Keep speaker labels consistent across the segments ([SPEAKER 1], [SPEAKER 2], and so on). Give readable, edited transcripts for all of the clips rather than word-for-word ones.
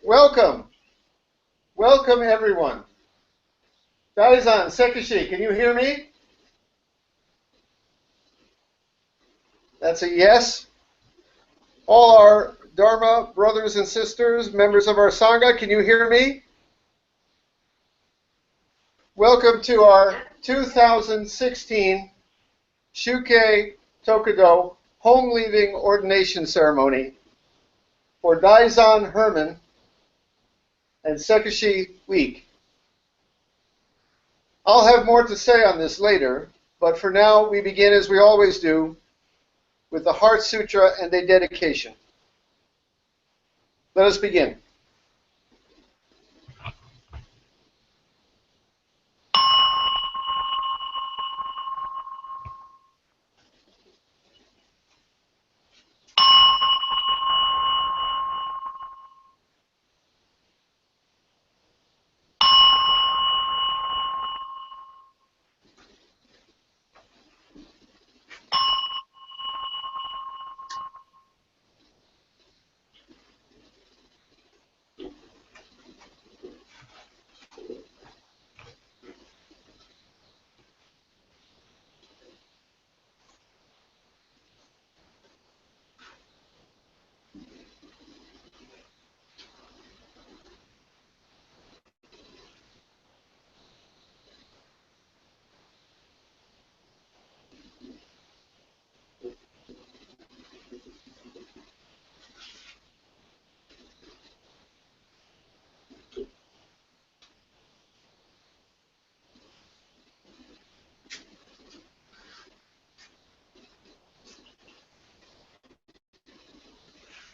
[SPEAKER 1] Welcome. Welcome, everyone. Daizan, Sekishi, can you hear me? That's a yes. All our Dharma brothers and sisters, members of our Sangha, can you hear me? Welcome to our 2016 Shukke Tokudo home leaving ordination ceremony for Daizan Herman and Sekishi week. I'll have more to say on this later, but for now we begin as we always do with the Heart Sutra and a dedication. Let us begin.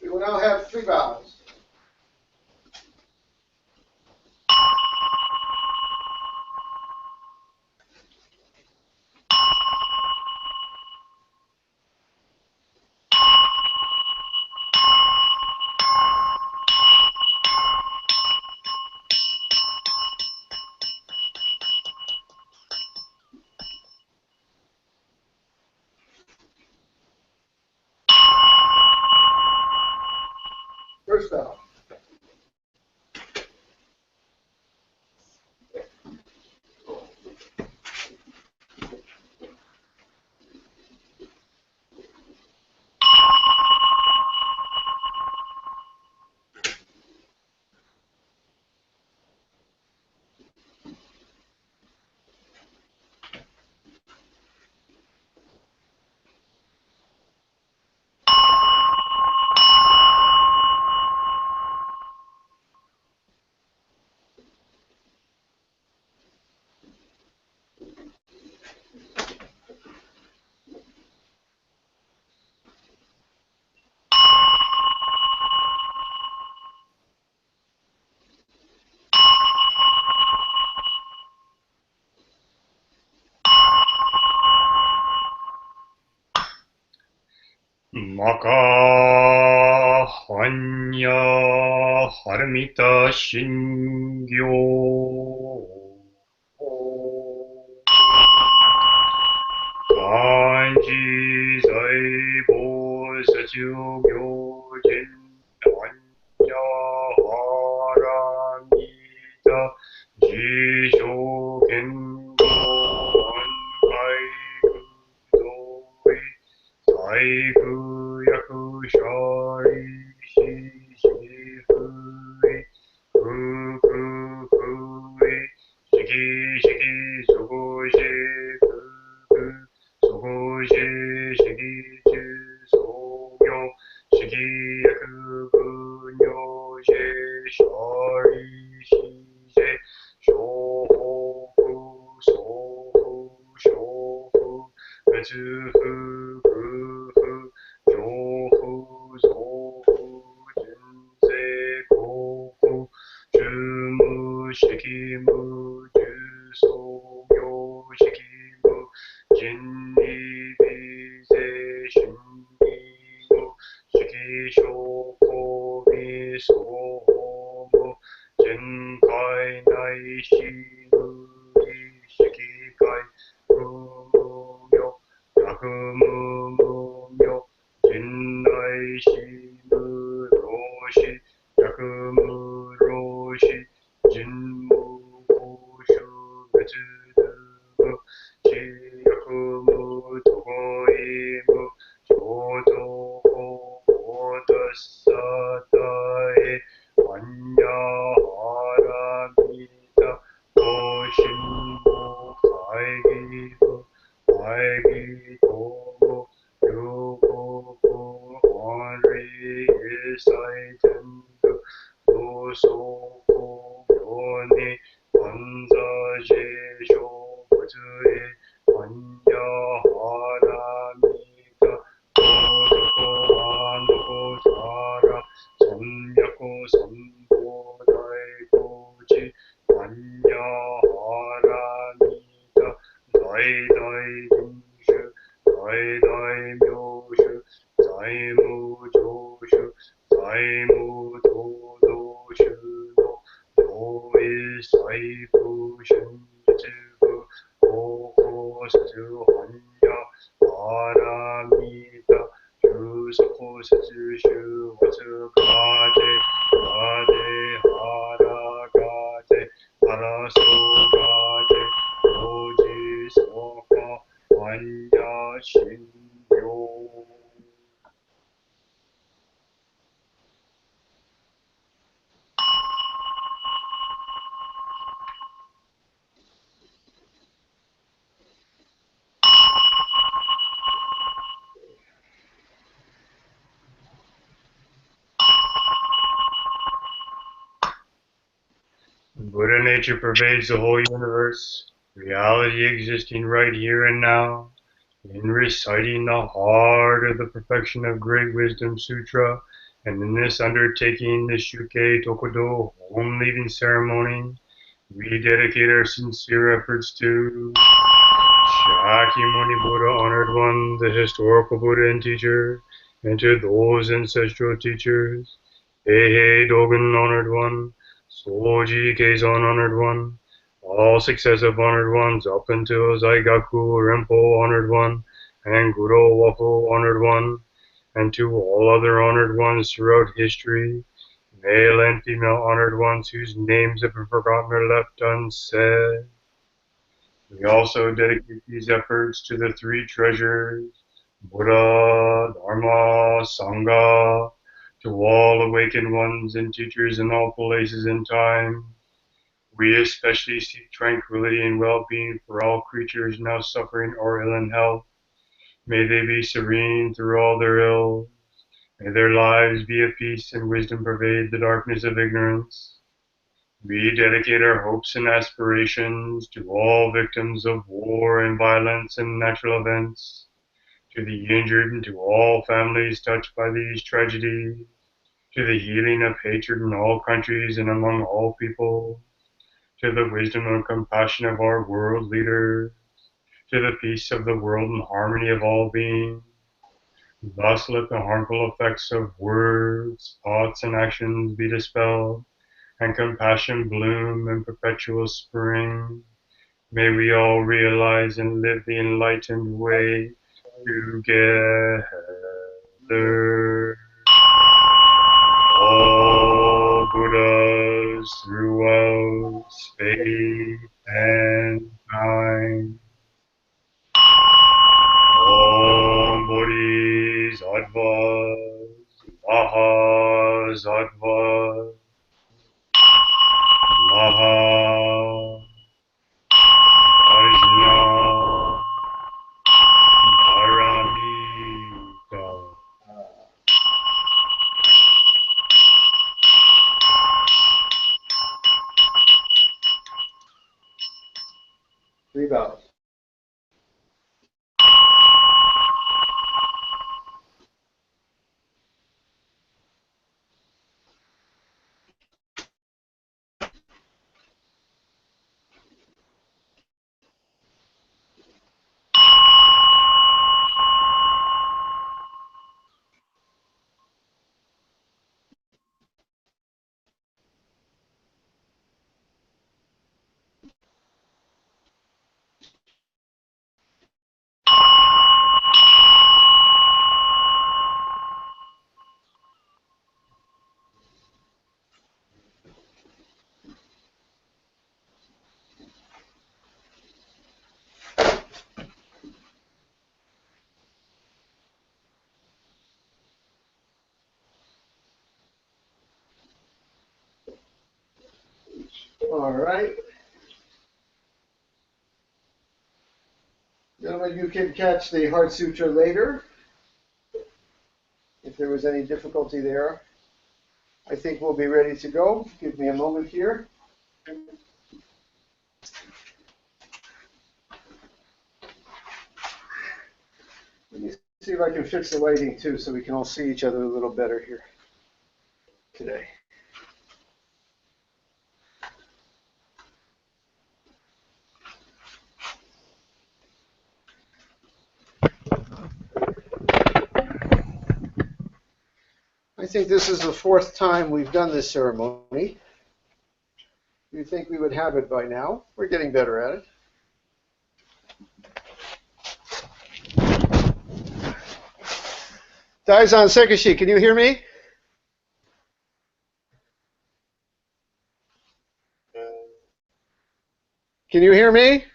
[SPEAKER 1] We will now have three vows. First vow.
[SPEAKER 2] Maka hanya harmita shingyo kanji zaibo satyugyo jin hanya haramita jisho kendo ankai kudoi taiku shari shi fui fuku fui shiki shiki sugo shi fuku sugo shi shiki chu sogyo shiki yaku gunyo shi shari shi je shohoku sohu shohu katsu fuku shikimu jusogyo shikimu jinni bize shingimu shikishoko misohomu jinkai nai shimuri shikikai mumyo yakumumyo jinnai shimuroshi yakumu 텐드 노소고 변이 반사제쇼 버즈에 반야하라미다 도도고 안도고 자라 섬야고 섬보다이고지 반야하라미다 다이다이 빙슈 다이다이 묘슈 다이무조슈 다이무도도슈노 요일사이부슌즈부 오코스트 환야 바람이다 주소코스트 슈워스가데 가데 하라가데 하라소가데 오지소가 환야신요. Buddha nature pervades the whole universe, reality existing right here and now. In reciting the heart of the perfection of great wisdom sutra, and in this undertaking the Shukke Tokudo home leaving ceremony, we dedicate our sincere efforts to Shakyamuni Buddha, honored one, the historical Buddha and teacher, and to those ancestral teachers, Heihei Dogen, honored one, Soji Keizan, honored one, all successive honored ones up until Zaigaku Rinpo, honored one, and Guro Wafu, honored one, and to all other honored ones throughout history, male and female honored ones whose names have been forgotten or left unsaid. We also dedicate these efforts to the three treasures, Buddha, Dharma, Sangha, to all awakened ones and teachers in all places and time. We especially seek tranquility and well-being for all creatures now suffering or ill in health. May they be serene through all their ills. May their lives be at peace and wisdom pervade the darkness of ignorance. We dedicate our hopes and aspirations to all victims of war and violence and natural events, to the injured and to all families touched by these tragedies, to the healing of hatred in all countries and among all people, to the wisdom and compassion of our world leaders, to the peace of the world and harmony of all beings. Thus let the harmful effects of words, thoughts, and actions be dispelled, and compassion bloom in perpetual spring. May we all realize and live the enlightened way together. All Buddhas throughout space and time. Om Bodhisattvas, Mahasattvas, Maha Ajna Paramita.
[SPEAKER 1] Three bows. All right. Gentlemen, you can catch the Heart Sutra later if there was any difficulty there. I think we'll be ready to go. Give me a moment here. Let me see if I can fix the lighting too so we can all see each other a little better here today. I think this is the fourth time we've done this ceremony. You'd think we would have it by now. We're getting better at it. Daizan, Sekishi, can you hear me? Can you hear me?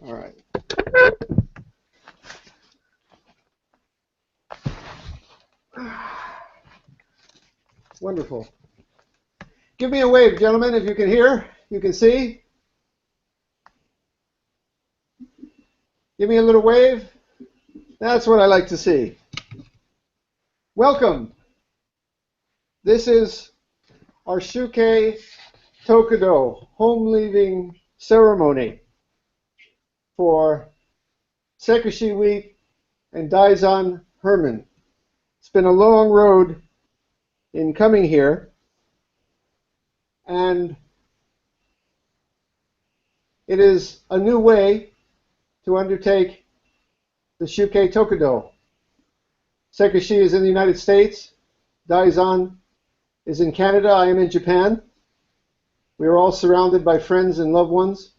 [SPEAKER 1] All right. Wonderful. Give me a wave, gentlemen, if you can hear, you can see. Give me a little wave. That's what I like to see. Welcome. This is our Shukke Tokudo home leaving ceremony for Sekishi week and Daizan Herman. It's been a long road in coming here, and it is a new way to undertake the Shukke Tokudo. Sekishi is in the United States. Daizan is in Canada. I am in Japan. We are all surrounded by friends and loved ones.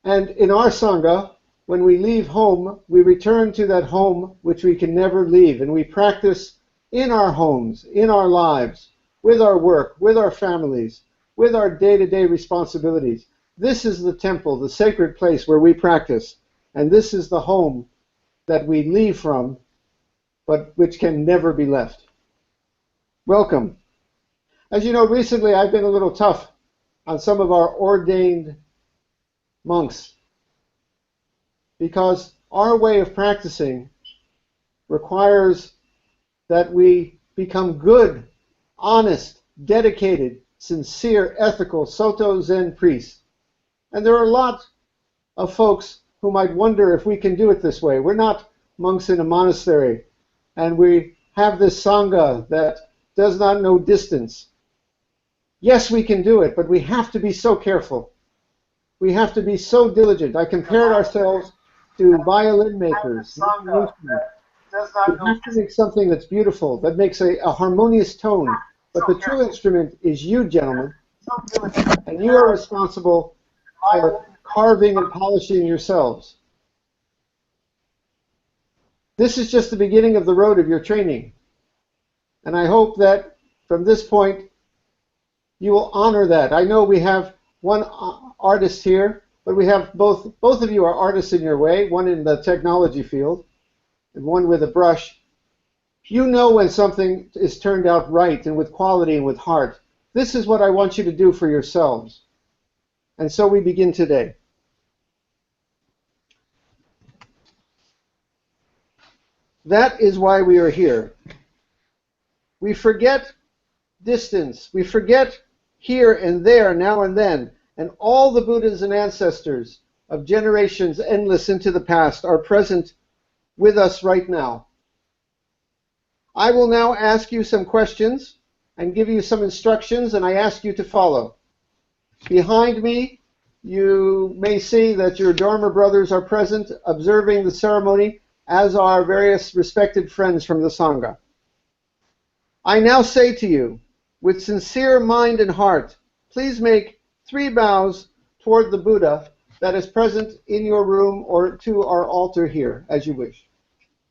[SPEAKER 1] And in our Sangha, when we leave home, we return to that home which we can never leave. And we practice in our homes, in our lives, with our work, with our families, with our day-to-day responsibilities. This is the temple, the sacred place where we practice. And this is the home that we leave from, but which can never be left. Welcome. As you know, recently I've been a little tough on some of our ordained monks because our way of practicing requires that we become good, honest, dedicated, sincere, ethical Soto Zen priests. And there are a lot of folks who might wonder if we can do it this way. We're not monks in a monastery, and we have this Sangha that does not know distance. Yes, we can do it, but we have to be so careful. We have to be so diligent. I compared ourselves to violin makers. We have to make something that's beautiful, that makes a harmonious tone. But the true instrument is you, gentlemen, and you are responsible for carving and polishing yourselves. This is just the beginning of the road of your training. And I hope that from this point, you will honor that. I know we have one artist here, but we have both of you are artists in your way, one in the technology field and one with a brush. You know when something is turned out right and with quality and with heart. This is what I want you to do for yourselves. And so we begin today. That is why we are here. We forget distance. We forget here and there, now and then. And all the Buddhas and ancestors of generations endless into the past are present with us right now. I will now ask you some questions and give you some instructions, and I ask you to follow. Behind me, you may see that your Dharma brothers are present, observing the ceremony, as are various respected friends from the Sangha. I now say to you, with sincere mind and heart, please make 3 bows toward the Buddha that is present in your room or to our altar here, as you wish.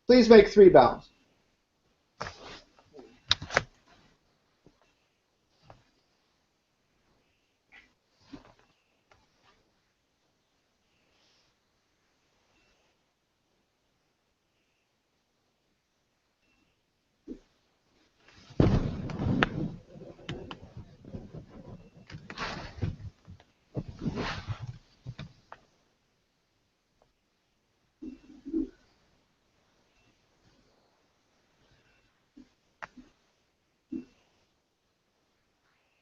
[SPEAKER 1] Please make 3 bows.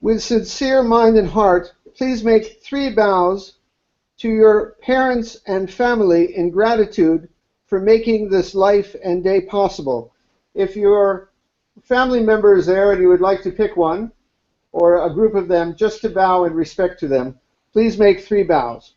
[SPEAKER 1] With sincere mind and heart, please make 3 bows to your parents and family in gratitude for making this life and day possible. If your family member is there and you would like to pick one, or a group of them, just to bow in respect to them, please make 3 bows.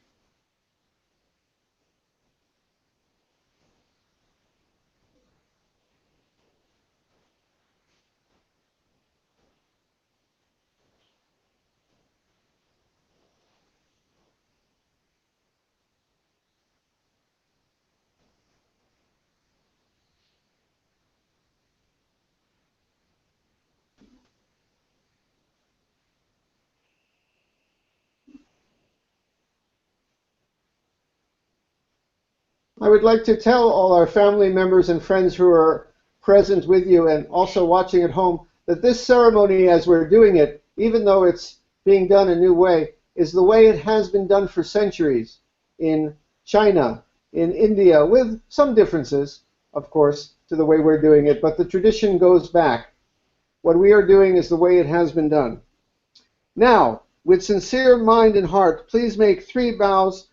[SPEAKER 1] I would like to tell all our family members and friends who are present with you and also watching at home that this ceremony, as we're doing it, even though it's being done a new way, is the way it has been done for centuries in China, in India, with some differences, of course, to the way we're doing it, but the tradition goes back. What we are doing is the way it has been done. Now, with sincere mind and heart, please make 3 bows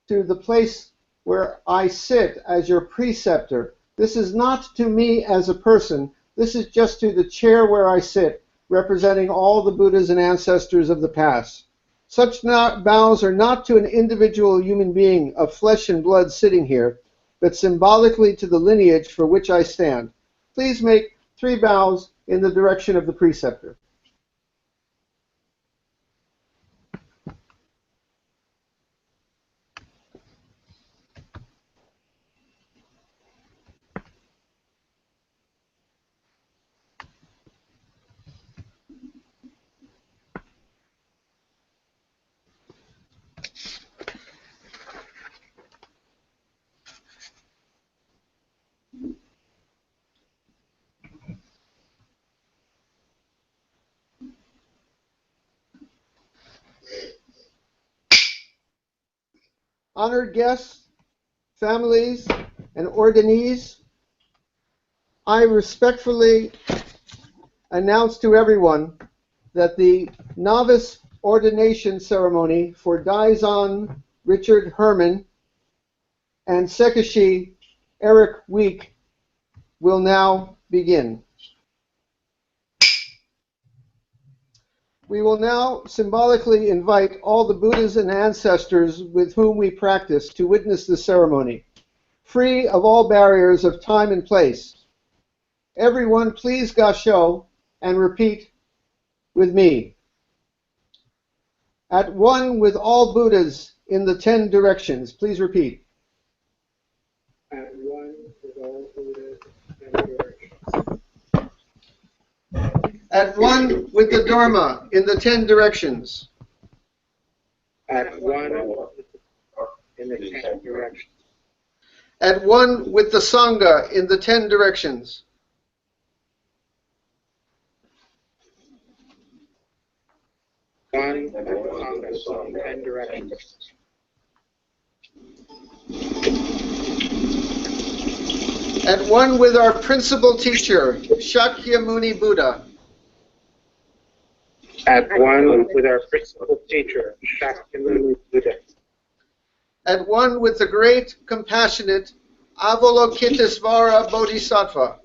[SPEAKER 1] to the place where I sit as your preceptor. This is not to me as a person. This is just to the chair where I sit, representing all the Buddhas and ancestors of the past. Such bows are not to an individual human being of flesh and blood sitting here, but symbolically to the lineage for which I stand. Please make 3 bows in the direction of the preceptor. Honored guests, families, and ordinees, I respectfully announce to everyone that the novice ordination ceremony for Daizan Richard Herman and Sekishi Eric Week will now begin. We will now symbolically invite all the Buddhas and ancestors with whom we practice to witness the ceremony, free of all barriers of time and place. Everyone please gasho and repeat with me. At one with all Buddhas in the 10 directions. Please repeat.
[SPEAKER 3] At one with all Buddhas in the 10 directions.
[SPEAKER 1] At one with the Dharma in the 10 directions.
[SPEAKER 3] At one in the 10 directions.
[SPEAKER 1] At one with the Sangha in the 10 directions.
[SPEAKER 3] One with the Sangha in 10 directions.
[SPEAKER 1] At one with our principal teacher, Shakyamuni Buddha.
[SPEAKER 3] At one with our principal teacher, Shakyamuni Buddha.
[SPEAKER 1] At one with the great, compassionate Avalokitesvara Bodhisattva.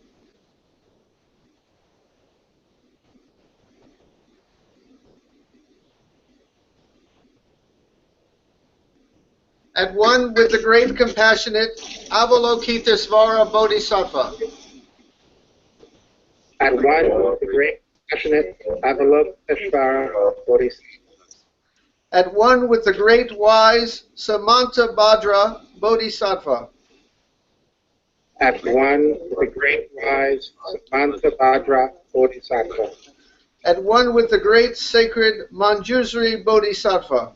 [SPEAKER 1] At one with the great, compassionate Avalokitesvara Bodhisattva.
[SPEAKER 3] At one with the great, compassionate Avalokitesvara Bodhisattva.
[SPEAKER 1] At one with the great, wise Samantabhadra Bodhisattva.
[SPEAKER 3] At one with the great, wise Samantabhadra Bodhisattva.
[SPEAKER 1] At one with the great, sacred Manjusri Bodhisattva.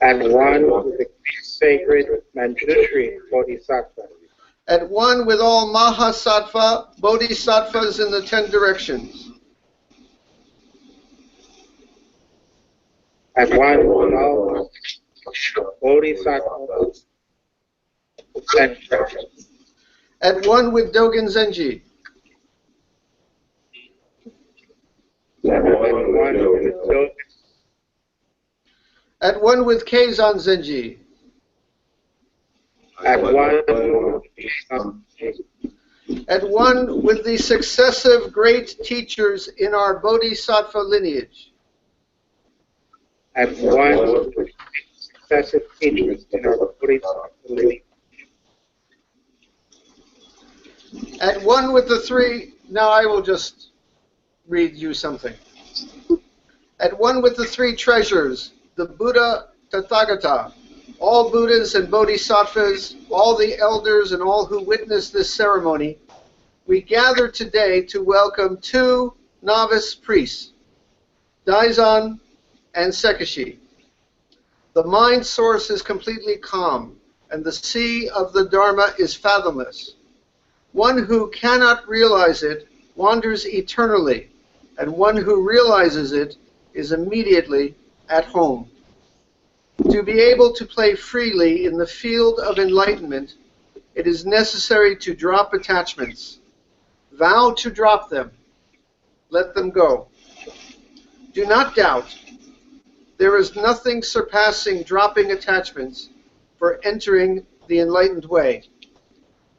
[SPEAKER 3] At one with the sacred Manjushri Bodhisattva.
[SPEAKER 1] At one with all Mahasattva Bodhisattvas in the 10 directions.
[SPEAKER 3] At one with all Bodhisattvas in the 10 directions.
[SPEAKER 1] At one with Dogen Zenji. At one with Keizan Zenji.
[SPEAKER 3] At
[SPEAKER 1] one with the successive great teachers in our Bodhisattva lineage.
[SPEAKER 3] At one with successive teachers in our Bodhisattva lineage.
[SPEAKER 1] At one with the three, now I will just read you something. At one with the three treasures, the Buddha Tathagata, all Buddhas and Bodhisattvas, all the elders and all who witnessed this ceremony, we gather today to welcome two novice priests, Daizan and Sekishi. The mind source is completely calm, and the sea of the Dharma is fathomless. One who cannot realize it wanders eternally, and one who realizes it is immediately at home. To be able to play freely in the field of enlightenment, it is necessary to drop attachments. Vow to drop them. Let them go. Do not doubt. There is nothing surpassing dropping attachments for entering the enlightened way.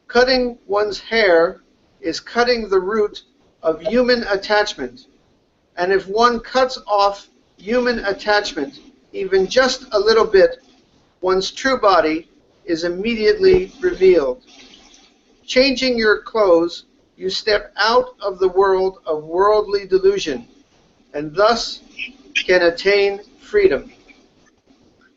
[SPEAKER 1] Cutting one's hair is cutting the root of human attachment, and if one cuts off human attachment even just a little bit, one's true body is immediately revealed. Changing your clothes, you step out of the world of worldly delusion, and thus can attain freedom.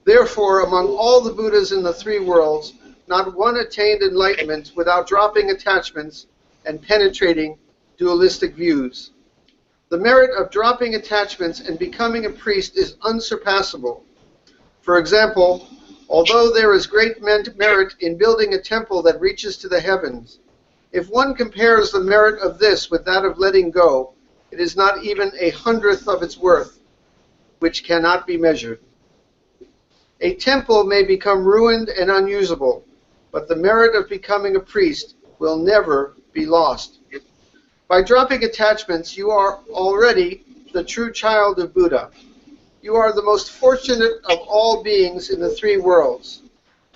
[SPEAKER 1] Therefore, among all the Buddhas in the three worlds, not one attained enlightenment without dropping attachments and penetrating dualistic views. The merit of dropping attachments and becoming a priest is unsurpassable. For example, although there is great merit in building a temple that reaches to the heavens, if one compares the merit of this with that of letting go, it is not even 1/100th of its worth, which cannot be measured. A temple may become ruined and unusable, but the merit of becoming a priest will never be lost. By dropping attachments, you are already the true child of Buddha. You are the most fortunate of all beings in the three worlds.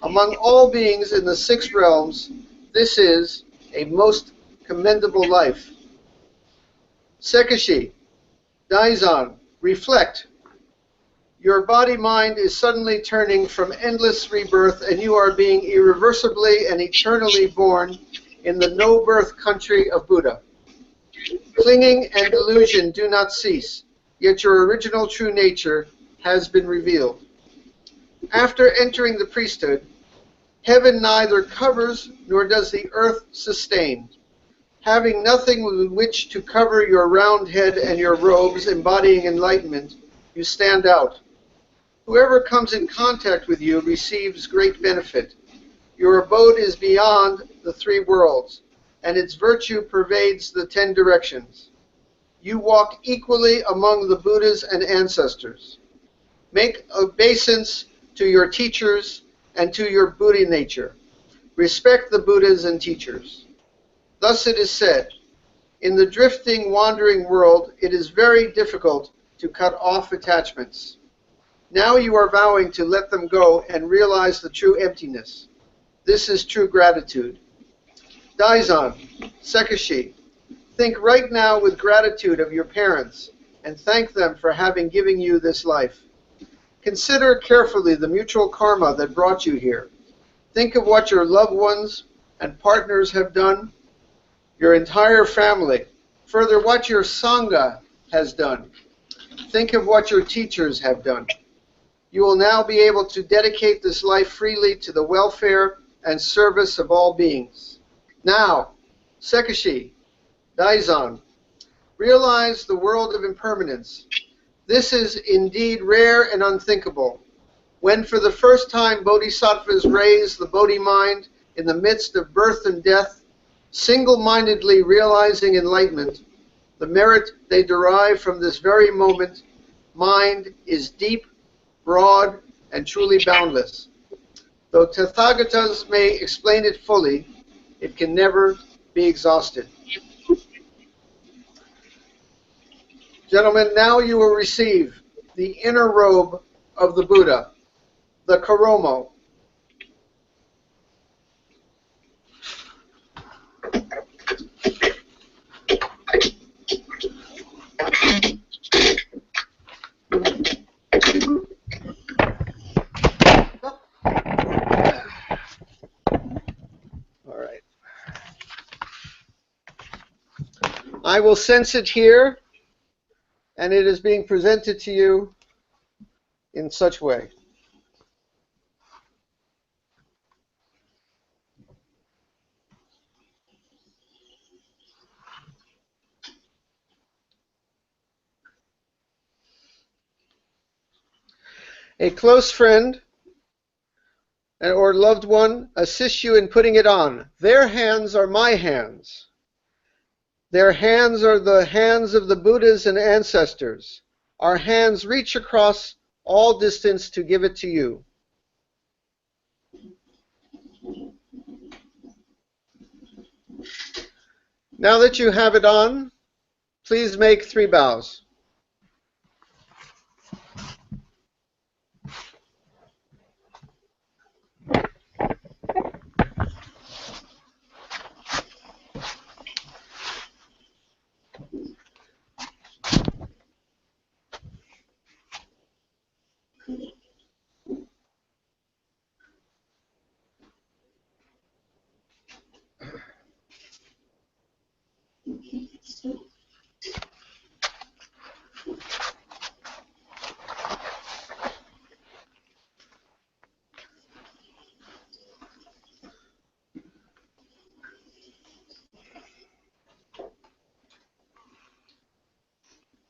[SPEAKER 1] Among all beings in the 6 realms, this is a most commendable life. Sekishi, Daizan, reflect. Your body-mind is suddenly turning from endless rebirth, and you are being irreversibly and eternally born in the no-birth country of Buddha. Clinging and delusion do not cease, yet your original true nature has been revealed. After entering the priesthood, heaven neither covers nor does the earth sustain. Having nothing with which to cover your round head and your robes embodying enlightenment, you stand out. Whoever comes in contact with you receives great benefit. Your abode is beyond the 3 worlds, and its virtue pervades the 10 directions. You walk equally among the Buddhas and ancestors. Make obeisance to your teachers and to your Buddha nature. Respect the Buddhas and teachers. Thus it is said, in the drifting, wandering world, it is very difficult to cut off attachments. Now you are vowing to let them go and realize the true emptiness. This is true gratitude. Daizan, Sekishi, think right now with gratitude of your parents and thank them for having given you this life. Consider carefully the mutual karma that brought you here. Think of what your loved ones and partners have done, your entire family. Further, what your Sangha has done. Think of what your teachers have done. You will now be able to dedicate this life freely to the welfare and service of all beings. Now, Sekishi, Daizan, realize the world of impermanence. This is indeed rare and unthinkable. When for the first time bodhisattvas raise the Bodhi mind in the midst of birth and death, single-mindedly realizing enlightenment, the merit they derive from this very mind is deep, broad, and truly boundless. Though Tathagatas may explain it fully, it can never be exhausted. Gentlemen, now you will receive the inner robe of the Buddha, the Karomo. All right. I will sense it here, and it is being presented to you in such way. A close friend or loved one assists you in putting it on. Their hands are my hands. Their hands are the hands of the Buddhas and ancestors. Our hands reach across all distance to give it to you. Now that you have it on, please make 3 bows.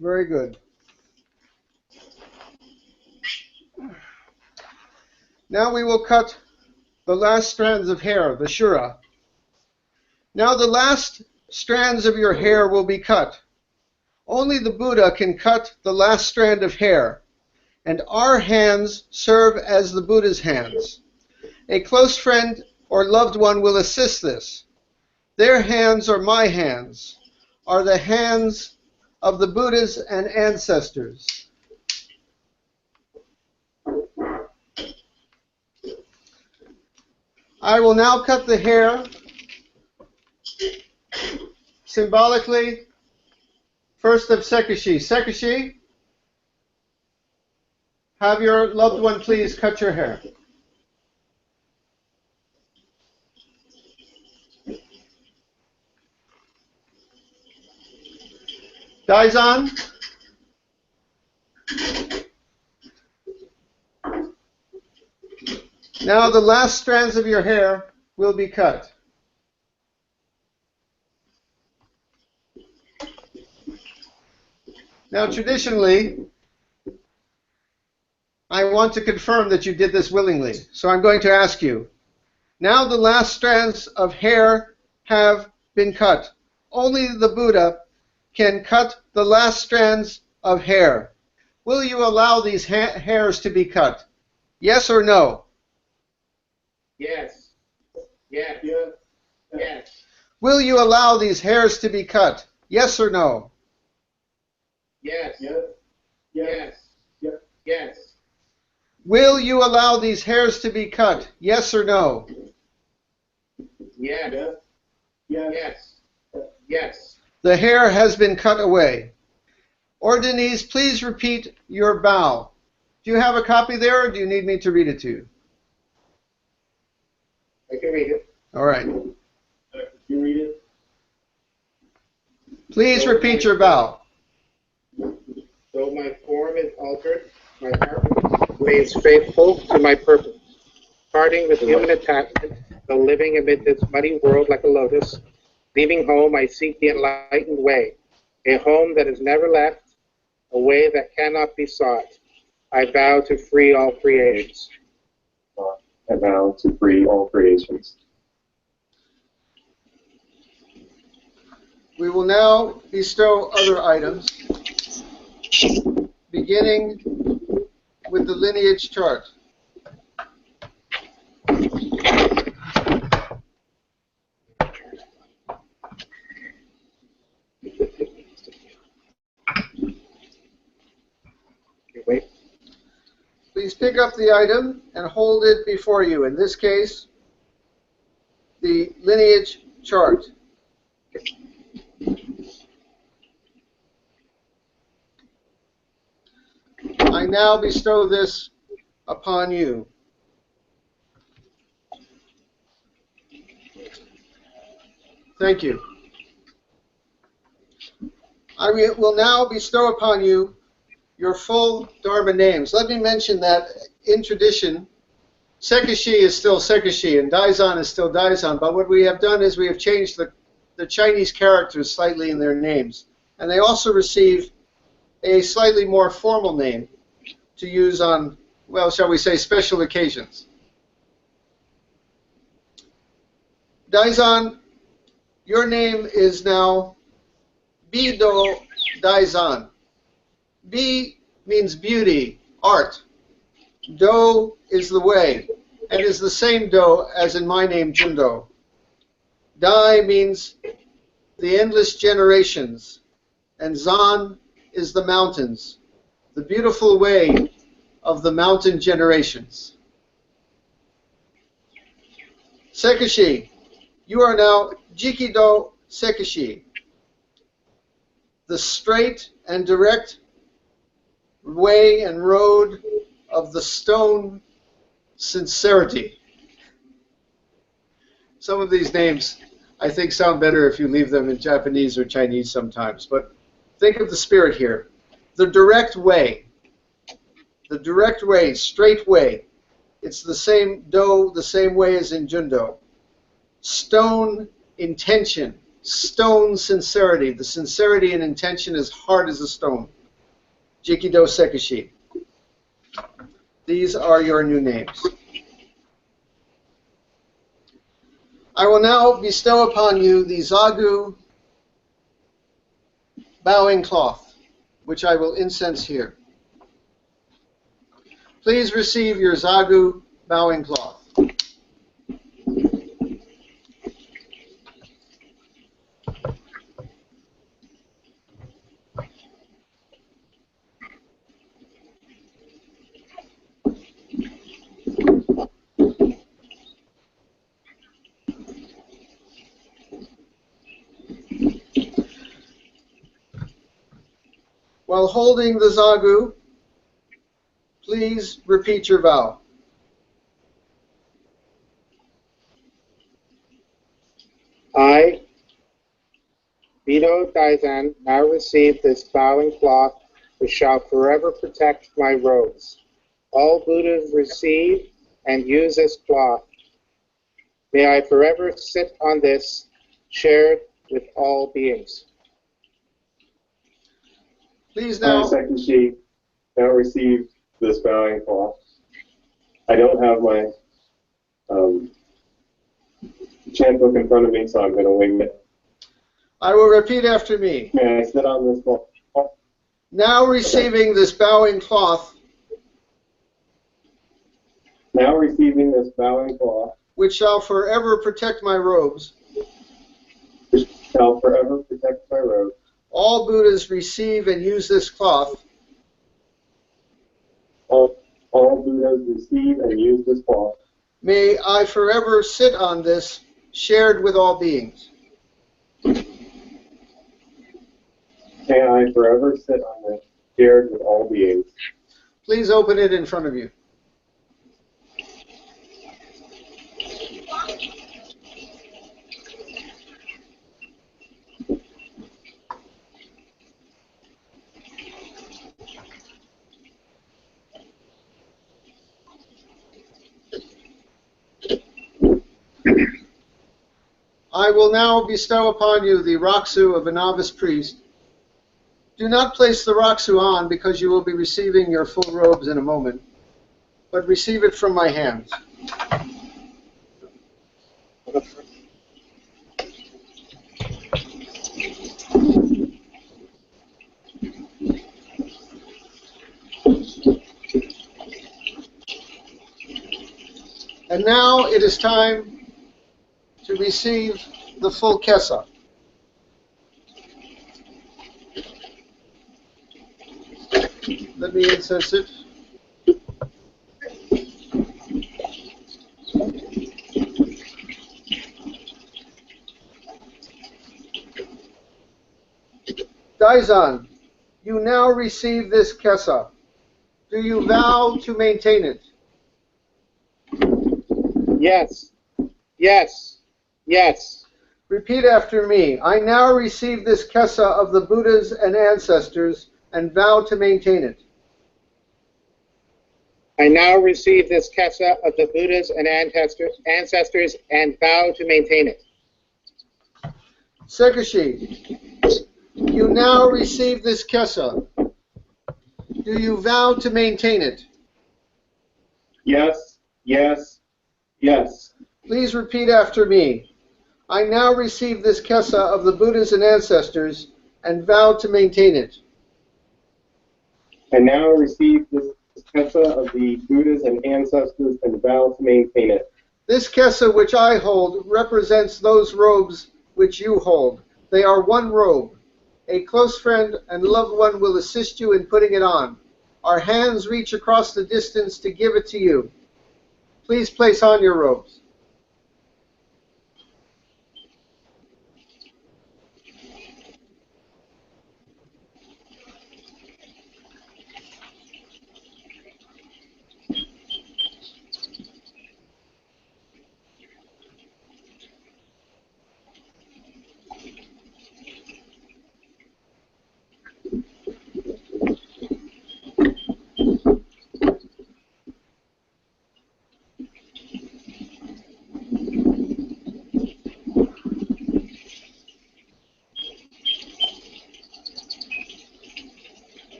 [SPEAKER 1] Very good. Now we will cut the last strands of hair, the shura. Now the last strands of your hair will be cut. Only the Buddha can cut the last strand of hair, and our hands serve as the Buddha's hands. A close friend or loved one will assist this. Their hands are my hands, are the hands of the Buddhas and ancestors. I will now cut the hair symbolically, first of Sekishi. Sekishi, have your loved one please cut your hair. Daizan, now the last strands of your hair will be cut. Now traditionally, I want to confirm that you did this willingly, so I'm going to ask you. Now the last strands of hair have been cut. Only the Buddha can cut the last strands of hair. Will you allow these hairs to be cut? Yes or no?
[SPEAKER 3] Yes. Yes. Yes. Yes.
[SPEAKER 1] Will you allow these hairs to be cut? Yes or no?
[SPEAKER 3] Yes. Yes. Yes. Yes. Yes.
[SPEAKER 1] Will you allow these hairs to be cut? Yes or no?
[SPEAKER 3] Yes. Yes. Yes.
[SPEAKER 1] The hair has been cut away. Ordinees, please repeat your bow. Do you have a copy there, or do you need me to read it to you?
[SPEAKER 3] I can read it.
[SPEAKER 1] All right.
[SPEAKER 3] You read it?
[SPEAKER 1] Please repeat your bow.
[SPEAKER 3] Though my form is altered, my heart remains faithful to my purpose. Parting with human attachment, though living amid this muddy world like a lotus, leaving home, I seek the enlightened way, a home that is never left, a way that cannot be sought. I vow to free all creations.
[SPEAKER 4] I vow to free all creations.
[SPEAKER 1] We will now bestow other items, beginning with the lineage chart. Please pick up the item and hold it before you. In this case, the lineage chart. I now bestow this upon you. Thank you. I will now bestow upon you your full Dharma names. Let me mention that in tradition, Sekishi is still Sekishi and Daizan is still Daizan, but what we have done is we have changed the Chinese characters slightly in their names. And they also receive a slightly more formal name to use on, well, shall we say, special occasions. Daizan, your name is now Bido Daizan. Bi means beauty, art. Do is the way, and is the same do as in my name, Jundo. Dai means the endless generations, and Zan is the mountains, the beautiful way of the mountain generations. Sekishi, you are now Jikido Sekishi, the straight and direct way and road of the stone sincerity. Some of these names, I think, sound better if you leave them in Japanese or Chinese sometimes, but think of the spirit here. The direct way, straight way. It's the same do, the same way as in Jundo. Stone intention, stone sincerity. The sincerity and intention is hard as a stone. Jikido Sekishi. These are your new names. I will now bestow upon you the Zagu bowing cloth, which I will incense here. Please receive your Zagu bowing cloth. While holding the Zagu, please repeat your vow.
[SPEAKER 3] I, Bido Daizan, now receive this bowing cloth which shall forever protect my robes. All Buddhas receive and use this cloth. May I forever sit on this, shared with all beings.
[SPEAKER 1] Please
[SPEAKER 4] I,
[SPEAKER 1] now,
[SPEAKER 4] Sekishi, now receive this bowing cloth. I don't have my chant book in front of me, so I'm going to wing it.
[SPEAKER 1] I will repeat after me.
[SPEAKER 4] May I sit on this cloth?
[SPEAKER 1] Now receiving this bowing cloth,
[SPEAKER 4] Now receiving this bowing cloth,
[SPEAKER 1] which shall forever protect my robes,
[SPEAKER 4] which shall forever protect my robes.
[SPEAKER 1] all Buddhas receive and use this cloth.
[SPEAKER 4] All Buddhas receive and use this cloth.
[SPEAKER 1] May I forever sit on this, shared with all beings.
[SPEAKER 4] May I forever sit on this, shared with all beings.
[SPEAKER 1] Please open it in front of you. I will now bestow upon you the Raksu of a novice priest. Do not place the Raksu on because you will be receiving your full robes in a moment, but receive it from my hands. And now it is time to receive the full Kesa. Let me incense it. Daizan, you now receive this kessa. Do you vow to maintain it?
[SPEAKER 3] Yes. Yes. Yes.
[SPEAKER 1] Repeat after me. I now receive this kessa of the Buddhas and ancestors and vow to maintain it.
[SPEAKER 3] I now receive this kessa of the Buddhas and ancestors and vow to maintain it.
[SPEAKER 1] Sekishi, you now receive this kessa. Do you vow to maintain it?
[SPEAKER 4] Yes, yes, yes.
[SPEAKER 1] Please repeat after me. I now receive this kessa of the Buddhas and ancestors and vow to maintain it.
[SPEAKER 4] I now receive this kessa of the Buddhas and ancestors and vow to maintain it.
[SPEAKER 1] This kessa which I hold represents those robes which you hold. They are one robe. A close friend and loved one will assist you in putting it on. Our hands reach across the distance to give it to you. Please place on your robes.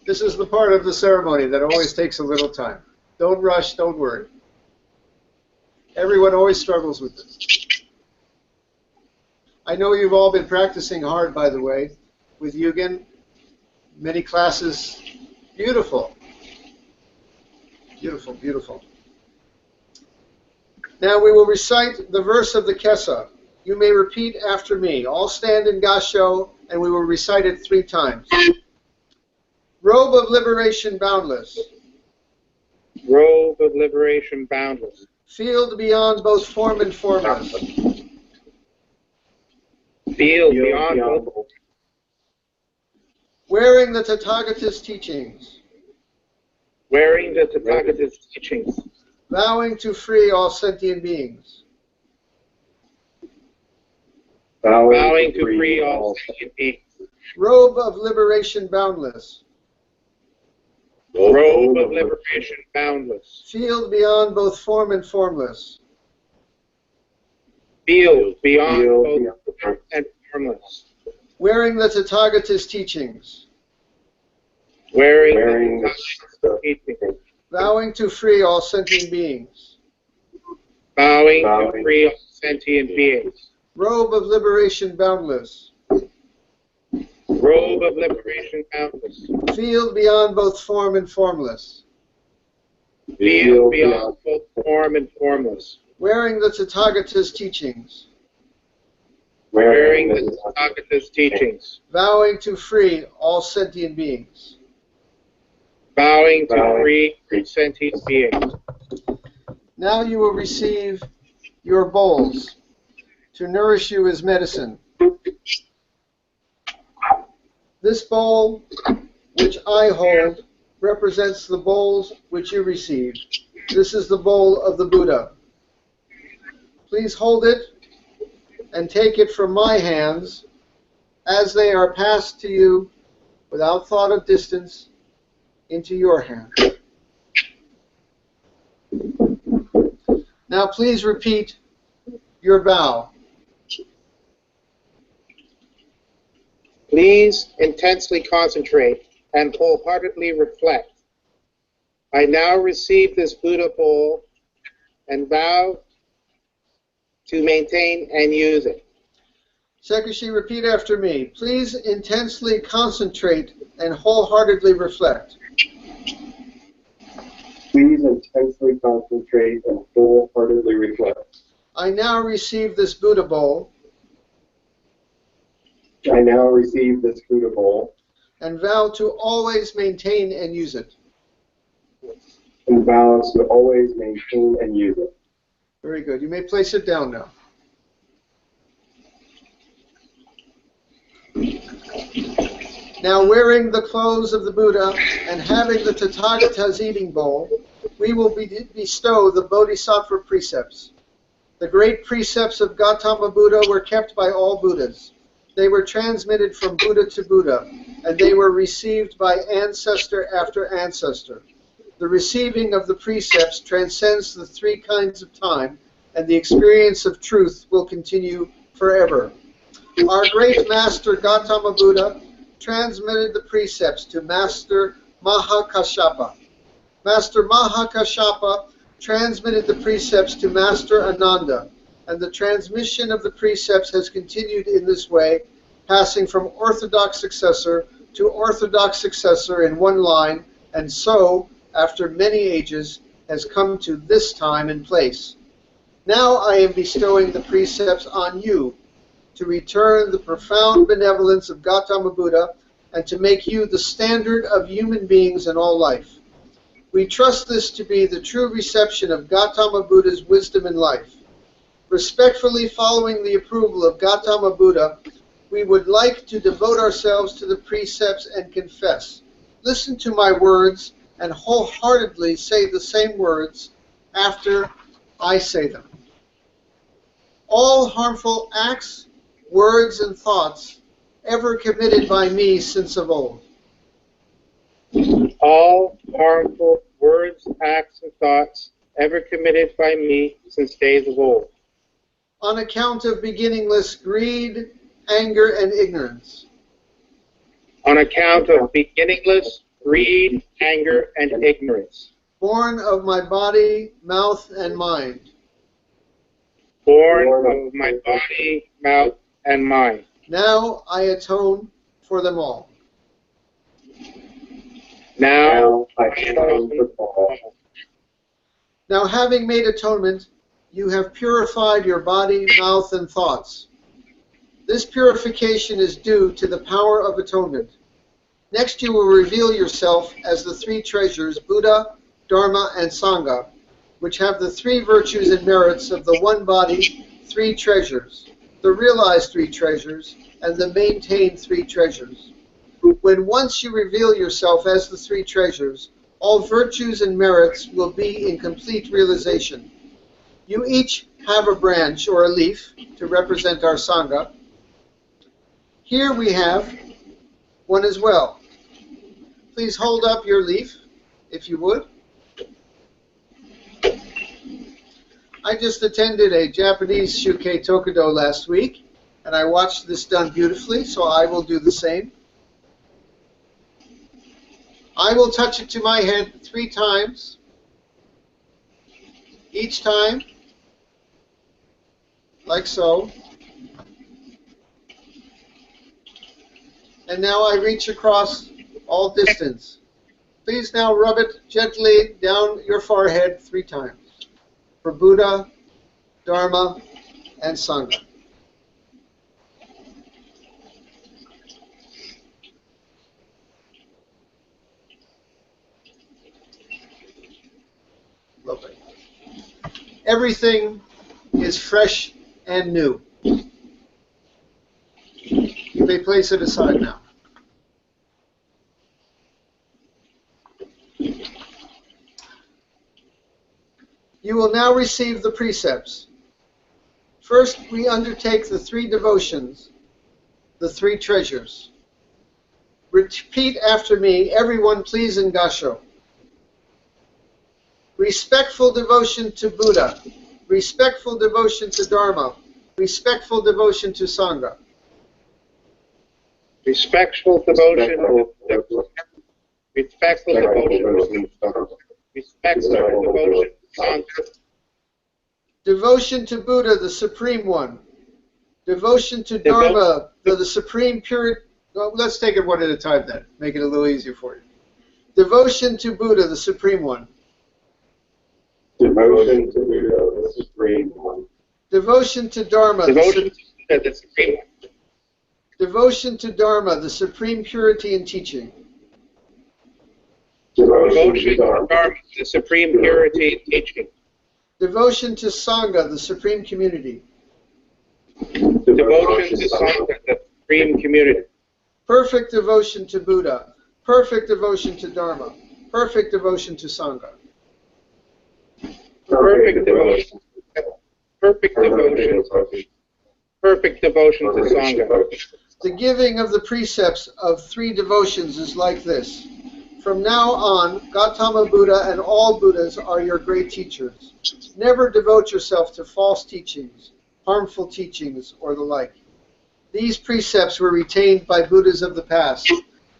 [SPEAKER 1] This is the part of the ceremony that always takes a little time. Don't rush, don't worry. Everyone always struggles with this. I know you've all been practicing hard, by the way, with Yugen. Many classes. Beautiful. Beautiful, beautiful. Now we will recite the verse of the kessa. You may repeat after me. All stand in gasho, and we will recite it 3 times. Robe of liberation boundless.
[SPEAKER 3] Robe of liberation boundless.
[SPEAKER 1] Field beyond both form and formless.
[SPEAKER 3] Field beyond both.
[SPEAKER 1] Wearing the Tathagata's teachings.
[SPEAKER 3] Wearing the Tathagata's teachings.
[SPEAKER 1] Vowing to free all sentient beings.
[SPEAKER 3] Vowing to free all sentient beings.
[SPEAKER 1] Robe of liberation boundless.
[SPEAKER 3] Robe of liberation boundless.
[SPEAKER 1] Field beyond both form and formless.
[SPEAKER 3] Field beyond both form and formless.
[SPEAKER 1] Wearing the Tathagata's teachings.
[SPEAKER 3] Wearing the Tathagata's teachings.
[SPEAKER 1] Vowing to free all sentient beings.
[SPEAKER 3] Vowing to free all sentient beings.
[SPEAKER 1] Robe of liberation boundless.
[SPEAKER 3] Robe of liberation boundless.
[SPEAKER 1] Field beyond both form and formless.
[SPEAKER 3] Field beyond both form and formless.
[SPEAKER 1] Wearing the Tathagata's teachings.
[SPEAKER 3] Wearing the Tathagata's teachings.
[SPEAKER 1] Vowing to free all sentient beings.
[SPEAKER 3] Vowing to free sentient beings.
[SPEAKER 1] Now you will receive your bowls to nourish you as medicine. This bowl, which I hold, represents the bowls which you received. This is the bowl of the Buddha. Please hold it and take it from my hands as they are passed to you without thought of distance into your hand. Now please repeat your vow.
[SPEAKER 3] Please intensely concentrate and wholeheartedly reflect. I now receive this Buddha bowl and vow to maintain and use it.
[SPEAKER 1] Sekishi, repeat after me. Please intensely concentrate and wholeheartedly reflect.
[SPEAKER 4] Please intensely concentrate and wholeheartedly reflect.
[SPEAKER 1] I now receive this Buddha bowl.
[SPEAKER 4] I now receive this Buddha bowl.
[SPEAKER 1] And vow to always maintain and use it.
[SPEAKER 4] And vow to always maintain and use it.
[SPEAKER 1] Very good. You may place it down now. Now, wearing the clothes of the Buddha and having the Tathagata's eating bowl, we will bestow the Bodhisattva precepts. The great precepts of Gautama Buddha were kept by all Buddhas. They were transmitted from Buddha to Buddha, and they were received by ancestor after ancestor. The receiving of the precepts transcends the three kinds of time, and the experience of truth will continue forever. Our great master Gautama Buddha transmitted the precepts to Master Mahakashapa. Master Mahakashapa transmitted the precepts to Master Ananda, and the transmission of the precepts has continued in this way, passing from orthodox successor to orthodox successor in one line, and so, after many ages, has come to this time and place. Now I am bestowing the precepts on you, to return the profound benevolence of Gautama Buddha and to make you the standard of human beings in all life. We trust this to be the true reception of Gautama Buddha's wisdom in life. Respectfully following the approval of Gautama Buddha, we would like to devote ourselves to the precepts and confess. Listen to my words and wholeheartedly say the same words after I say them. All harmful acts, words, and thoughts ever committed by me since of old.
[SPEAKER 3] All harmful words, acts, and thoughts ever committed by me since days of old.
[SPEAKER 1] On account of beginningless greed, anger, and ignorance.
[SPEAKER 3] On account of beginningless greed, anger, and ignorance.
[SPEAKER 1] Born of my body, mouth, and mind.
[SPEAKER 3] Born of my body, mouth, and mind.
[SPEAKER 1] Now I atone for them all.
[SPEAKER 3] Now I atone for all.
[SPEAKER 1] Now, having made atonement, you have purified your body, mouth, and thoughts. This purification is due to the power of atonement. Next, you will reveal yourself as the three treasures, Buddha, Dharma, and Sangha, which have the three virtues and merits of the one body, three treasures, the realized three treasures, and the maintained three treasures. When once you reveal yourself as the three treasures, all virtues and merits will be in complete realization. You each have a branch or a leaf to represent our Sangha. Here we have one as well. Please hold up your leaf, if you would. I just attended a Japanese Shukke Tokudo last week, and I watched this done beautifully, so I will do the same. I will touch it to my head 3 times. Each time, like so. And now I reach across all distance. Please now rub it gently down your forehead 3 times. For Buddha, Dharma, and Sangha. Lovely. Everything is fresh and new. You may place it aside now. You will now receive the precepts. First, we undertake the 3 devotions, the 3 treasures. Repeat after me, everyone please in Gasho. Respectful devotion to Buddha, respectful devotion to Dharma, respectful devotion to Sangha.
[SPEAKER 3] Respectful devotion to respectful devotion to Sangha.
[SPEAKER 1] Devotion to Buddha, the Supreme One. Devotion to Dharma, the Supreme Pure. Well, let's take it one at a time then. Make it a little easier for you. Devotion to Buddha, the Supreme One.
[SPEAKER 4] Devotion to Buddha, the Supreme One.
[SPEAKER 1] Devotion to Dharma.
[SPEAKER 3] Devotion to Buddha, the Supreme One.
[SPEAKER 1] Devotion to Dharma, the supreme purity in teaching.
[SPEAKER 3] Devotion to Dharma, the supreme purity in teaching.
[SPEAKER 1] Devotion to Sangha, the supreme community.
[SPEAKER 3] Devotion to Sangha, the supreme community.
[SPEAKER 1] Perfect devotion to Buddha. Perfect devotion to Dharma. Perfect devotion to Sangha.
[SPEAKER 3] Perfect devotion. Perfect devotion. Perfect devotion to Sangha.
[SPEAKER 1] The giving of the precepts of 3 devotions is like this. From now on, Gautama Buddha and all Buddhas are your great teachers. Never devote yourself to false teachings, harmful teachings, or the like. These precepts were retained by Buddhas of the past.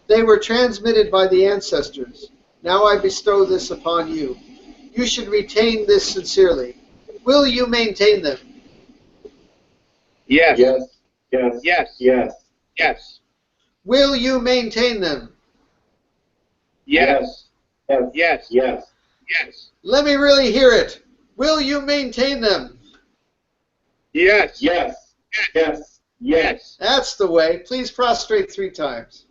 [SPEAKER 1] They were transmitted by the ancestors. Now I bestow this upon you. You should retain this sincerely. Will you maintain them?
[SPEAKER 3] Yes.
[SPEAKER 4] Yes. Yes.
[SPEAKER 3] Yes.
[SPEAKER 4] Yes.
[SPEAKER 3] Yes.
[SPEAKER 1] Will you maintain them?
[SPEAKER 3] Yes.
[SPEAKER 4] Yes.
[SPEAKER 3] Yes.
[SPEAKER 4] Yes.
[SPEAKER 3] Yes.
[SPEAKER 1] Let me really hear it. Will you maintain them?
[SPEAKER 3] Yes.
[SPEAKER 4] Yes. Yes. Yes.
[SPEAKER 1] That's the way. Please prostrate 3 times.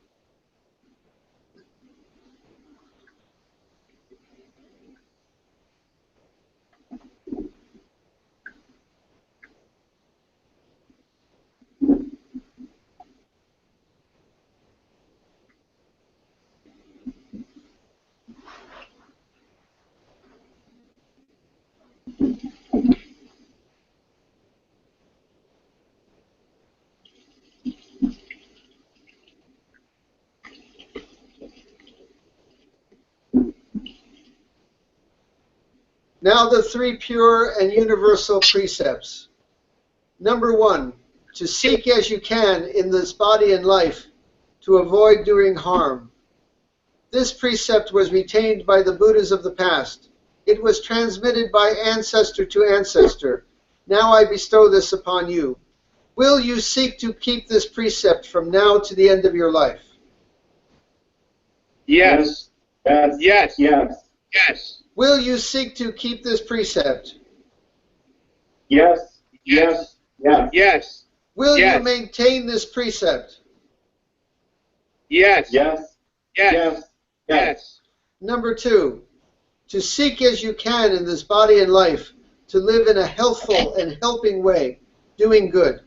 [SPEAKER 1] Now the 3 pure and universal precepts. Number 1, to seek as you can in this body and life to avoid doing harm. This precept was retained by the Buddhas of the past. It was transmitted by ancestor to ancestor. Now I bestow this upon you. Will you seek to keep this precept from now to the end of your life?
[SPEAKER 3] Yes.
[SPEAKER 4] Yes.
[SPEAKER 3] Yes.
[SPEAKER 4] Yes.
[SPEAKER 3] Yes.
[SPEAKER 1] Will you seek to keep this precept?
[SPEAKER 4] Yes. Yes. Yes.
[SPEAKER 3] Yes.
[SPEAKER 1] Will you
[SPEAKER 3] Yes.
[SPEAKER 1] maintain this precept?
[SPEAKER 3] Yes.
[SPEAKER 4] Yes.
[SPEAKER 3] Yes.
[SPEAKER 4] Yes.
[SPEAKER 3] Yes.
[SPEAKER 1] Number 2, to seek as you can in this body and life to live in a healthful and helping way, doing good.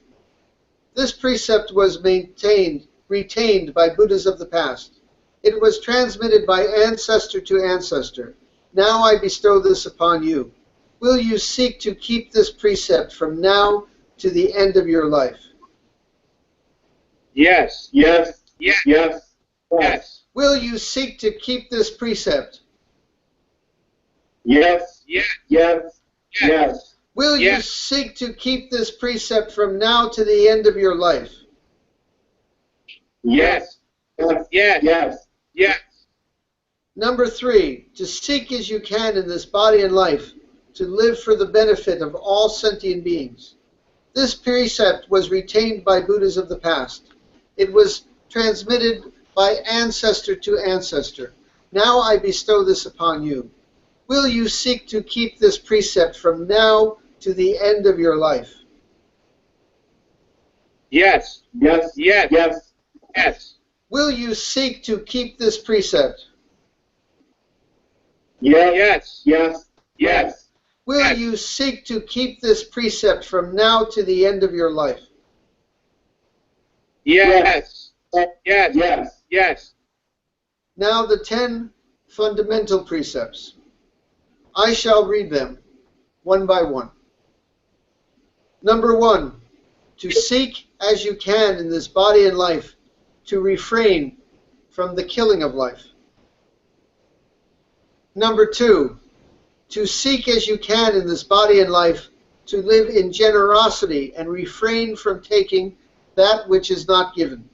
[SPEAKER 1] This precept was retained by Buddhas of the past. It was transmitted by ancestor to ancestor. Now I bestow this upon you. Will you seek to keep this precept from now to the end of your life?
[SPEAKER 3] Yes.
[SPEAKER 4] Yes.
[SPEAKER 3] Yes.
[SPEAKER 4] Yes.
[SPEAKER 3] Yes.
[SPEAKER 1] Will you seek to keep this precept?
[SPEAKER 4] Yes.
[SPEAKER 3] Yes.
[SPEAKER 4] Yes. Yes.
[SPEAKER 1] Will you
[SPEAKER 3] Yes.
[SPEAKER 1] seek to keep this precept from now to the end of your life?
[SPEAKER 4] Yes. Yes.
[SPEAKER 3] Yes.
[SPEAKER 4] Yes.
[SPEAKER 3] Yes.
[SPEAKER 1] Number 3, to seek as you can in this body and life to live for the benefit of all sentient beings. This precept was retained by Buddhas of the past. It was transmitted by ancestor to ancestor. Now I bestow this upon you. Will you seek to keep this precept from now to the end of your life?
[SPEAKER 3] Yes.
[SPEAKER 4] Yes.
[SPEAKER 3] Yes.
[SPEAKER 4] Yes.
[SPEAKER 3] Yes.
[SPEAKER 1] Will you seek to keep this precept?
[SPEAKER 4] Yes.
[SPEAKER 3] Yes.
[SPEAKER 4] Yes.
[SPEAKER 3] Yes.
[SPEAKER 1] Will
[SPEAKER 3] Yes.
[SPEAKER 1] you seek to keep this precept from now to the end of your life?
[SPEAKER 3] Yes. Yes.
[SPEAKER 4] Yes.
[SPEAKER 3] Yes.
[SPEAKER 1] Now the 10 fundamental precepts. I shall read them one by one. Number 1, to seek as you can in this body and life to refrain from the killing of life. Number 2, to seek as you can in this body and life to live in generosity and refrain from taking that which is not given.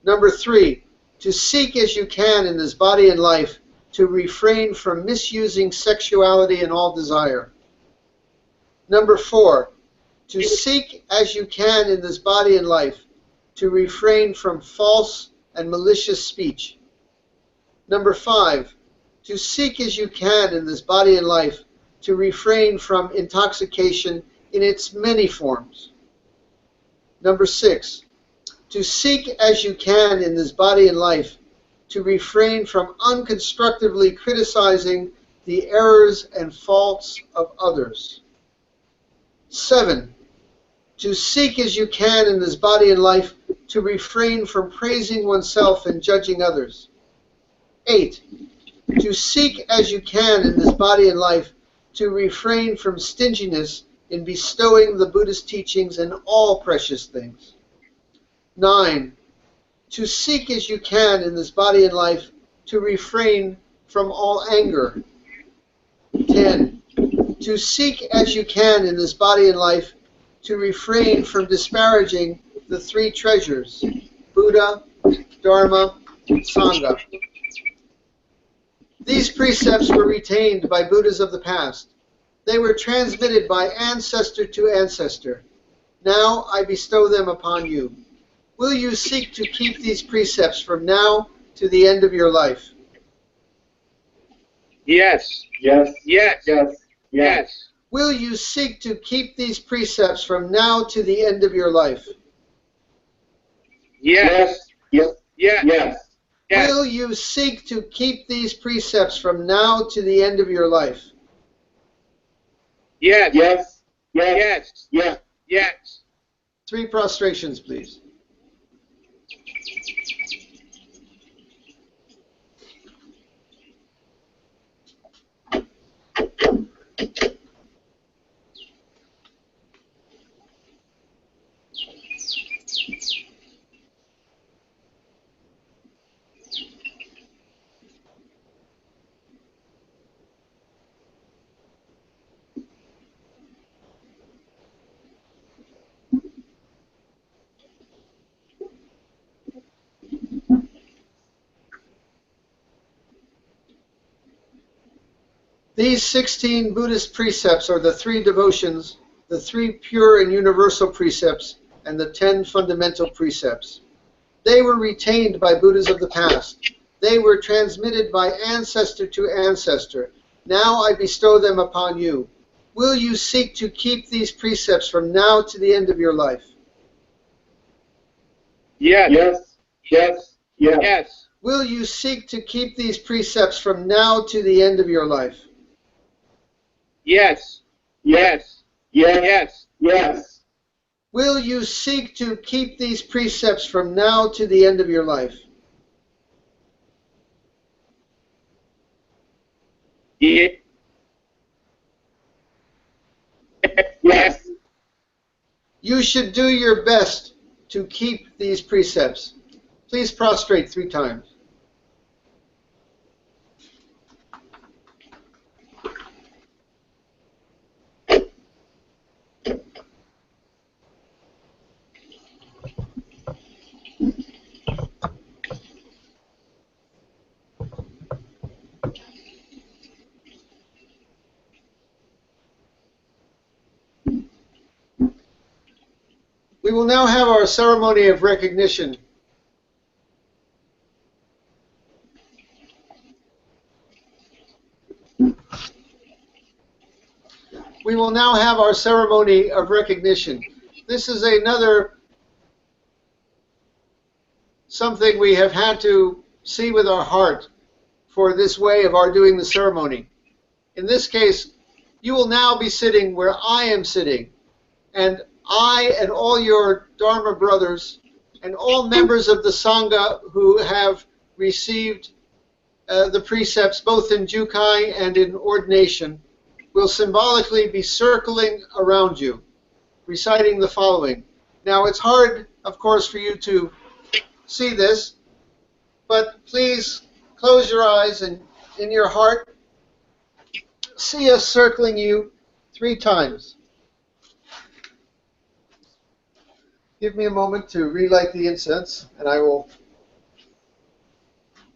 [SPEAKER 1] Number 3, to seek as you can in this body and life to refrain from misusing sexuality and all desire. Number 4, to seek as you can in this body and life to refrain from false and malicious speech. Number 5, to seek as you can in this body and life to refrain from intoxication in its many forms. Number 6, to seek as you can in this body and life to refrain from unconstructively criticizing the errors and faults of others. 7, to seek as you can in this body and life to refrain from praising oneself and judging others. 8, to seek as you can in this body and life to refrain from stinginess in bestowing the Buddhist teachings and all precious things. 9, to seek as you can in this body and life to refrain from all anger. 10, to seek as you can in this body and life to refrain from disparaging the 3 treasures, Buddha, Dharma, Sangha. These precepts were retained by Buddhas of the past. They were transmitted by ancestor to ancestor. Now I bestow them upon you. Will you seek to keep these precepts from now to the end of your life?
[SPEAKER 3] Yes.
[SPEAKER 4] Yes.
[SPEAKER 3] Yes.
[SPEAKER 4] Yes.
[SPEAKER 3] Yes.
[SPEAKER 1] Will you seek to keep these precepts from now to the end of your life?
[SPEAKER 3] Yes.
[SPEAKER 4] Yes.
[SPEAKER 3] Yes.
[SPEAKER 4] Yes.
[SPEAKER 3] Yes.
[SPEAKER 1] Will you seek to keep these precepts from now to the end of your life?
[SPEAKER 3] Yes.
[SPEAKER 4] Yes. Yes.
[SPEAKER 3] Yes.
[SPEAKER 4] Yes.
[SPEAKER 3] Yes.
[SPEAKER 1] 3 prostrations, please. These 16 Buddhist precepts are the 3 devotions, the 3 pure and universal precepts, and the 10 fundamental precepts. They were retained by Buddhas of the past. They were transmitted by ancestor to ancestor. Now I bestow them upon you. Will you seek to keep these precepts from now to the end of your life?
[SPEAKER 3] Yes.
[SPEAKER 4] Yes. Yes. Yes.
[SPEAKER 3] Yes.
[SPEAKER 1] Will you seek to keep these precepts from now to the end of your life?
[SPEAKER 3] Yes. Yes.
[SPEAKER 4] Yes.
[SPEAKER 3] Yes.
[SPEAKER 4] Yes.
[SPEAKER 1] Will you seek to keep these precepts from now to the end of your life?
[SPEAKER 3] Yes.
[SPEAKER 4] Yes.
[SPEAKER 1] You should do your best to keep these precepts. Please prostrate 3 times. We will now have our ceremony of recognition. We will now have our ceremony of recognition. This is another something we have had to see with our heart for this way of our doing the ceremony. In this case, you will now be sitting where I am sitting, and I and all your Dharma brothers and all members of the Sangha who have received the precepts both in Jukai and in ordination will symbolically be circling around you, reciting the following. Now, it's hard, of course, for you to see this, but please close your eyes and in your heart see us circling you 3 times. Give me a moment to relight the incense, and I will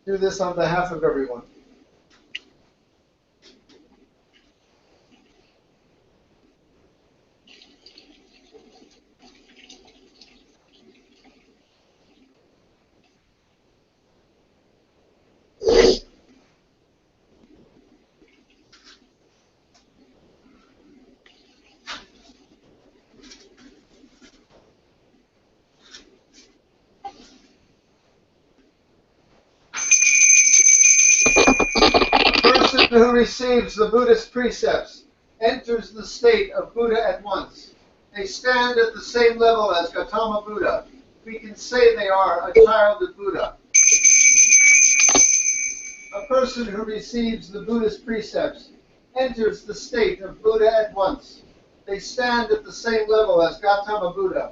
[SPEAKER 1] do this on behalf of everyone. who receives the Buddhist precepts enters the state of Buddha at once. They stand at the same level as Gautama Buddha. We can say they are a child of Buddha. A person who receives the Buddhist precepts enters the state of Buddha at once. They stand at the same level as Gautama Buddha.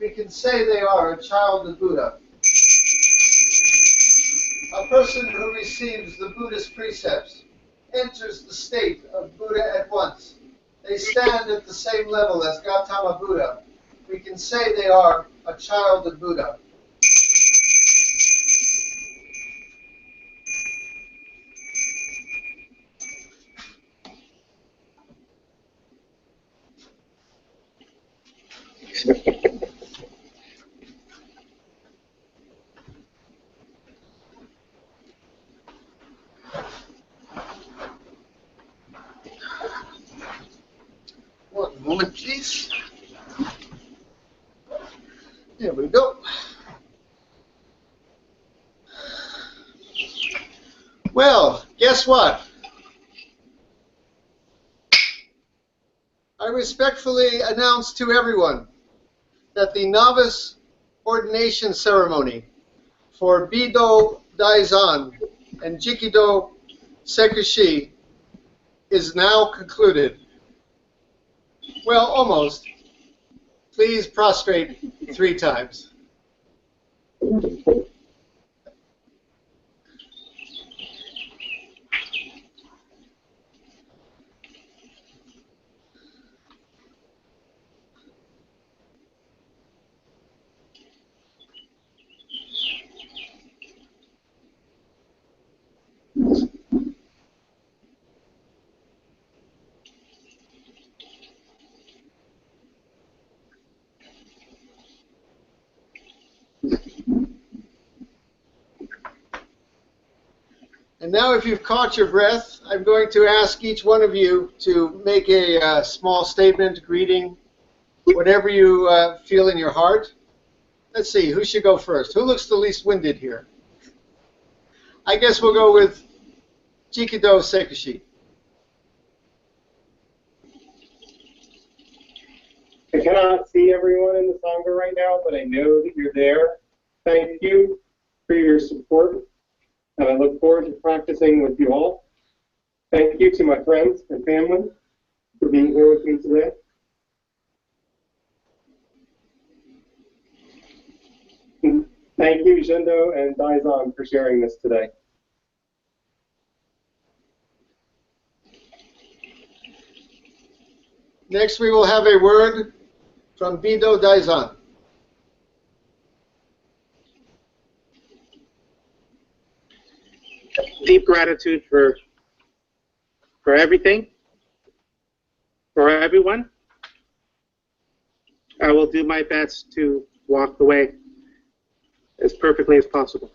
[SPEAKER 1] We can say they are a child of Buddha. A person who receives the Buddhist precepts enters the state of Buddha at once. They stand at the same level as Gautama Buddha. We can say they are a child of Buddha. One moment, please. There we go. Well, guess what? I respectfully announce to everyone that the novice ordination ceremony for Bido Daizan and Jikido Sekishi is now concluded. Well, almost. Please prostrate 3 times. And now if you've caught your breath, I'm going to ask each one of you to make a small statement, greeting, whatever you feel in your heart. Let's see, who should go first? Who looks the least winded here? I guess we'll go with Jikido Sekishi.
[SPEAKER 4] I cannot see everyone in the Sangha right now, but I know that you're there. Thank you for your support, and I look forward to practicing with you all. Thank you to my friends and family for being here with me today. Thank you, Jindo and Daizan, for sharing this today.
[SPEAKER 1] Next, we will have a word from Bido Daizan.
[SPEAKER 3] Deep gratitude for everything, for everyone. I will do my best to walk the way as perfectly as possible.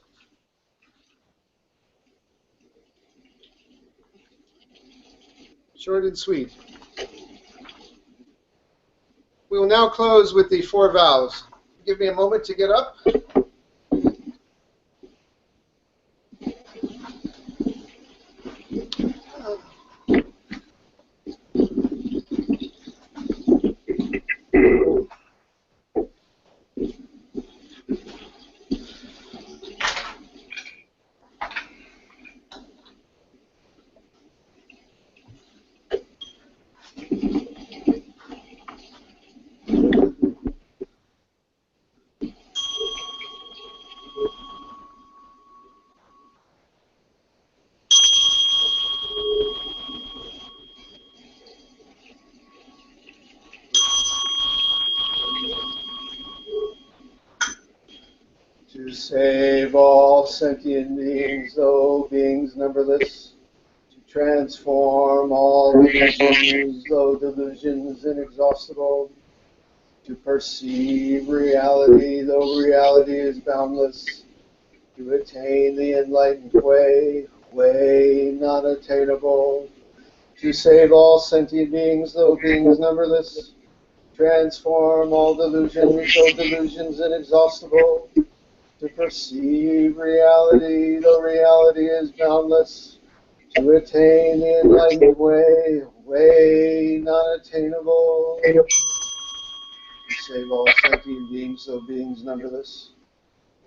[SPEAKER 1] Short and sweet. We will now close with the 4 vows. Give me a moment to get up. To save all sentient beings, though beings numberless. To transform all delusions, though delusions inexhaustible. To perceive reality, though reality is boundless. To attain the enlightened way, way non-attainable. To save all sentient beings, though beings numberless. Transform all delusions, though delusions inexhaustible. To perceive reality, though reality is boundless. to attain the enlightened way, way not attainable, to save all sentient beings, though beings numberless,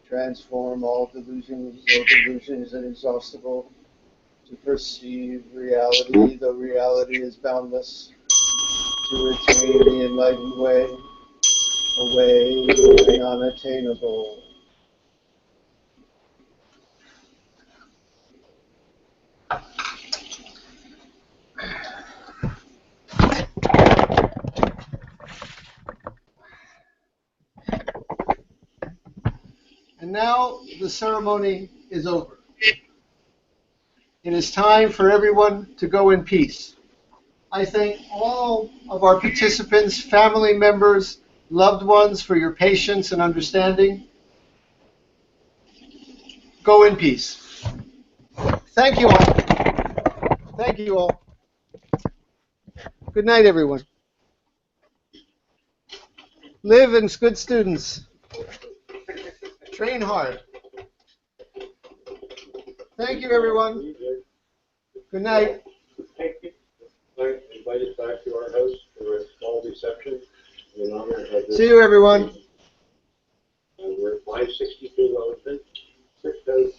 [SPEAKER 1] transform all delusions, though delusions inexhaustible, to perceive reality, though reality is boundless, to attain the enlightened way, a way unattainable. And now the ceremony is over. It is time for everyone to go in peace. I thank all of our participants, family members, loved ones for your patience and understanding. Go in peace. Thank you all. Thank you all. Good night, everyone. Live as good students. Train hard. Thank you, everyone. Good night.
[SPEAKER 5] Thank you. I invite us back to our house for a small reception in honor of this.
[SPEAKER 1] See you, everyone.
[SPEAKER 5] We're at 562 Wellington, 6,000.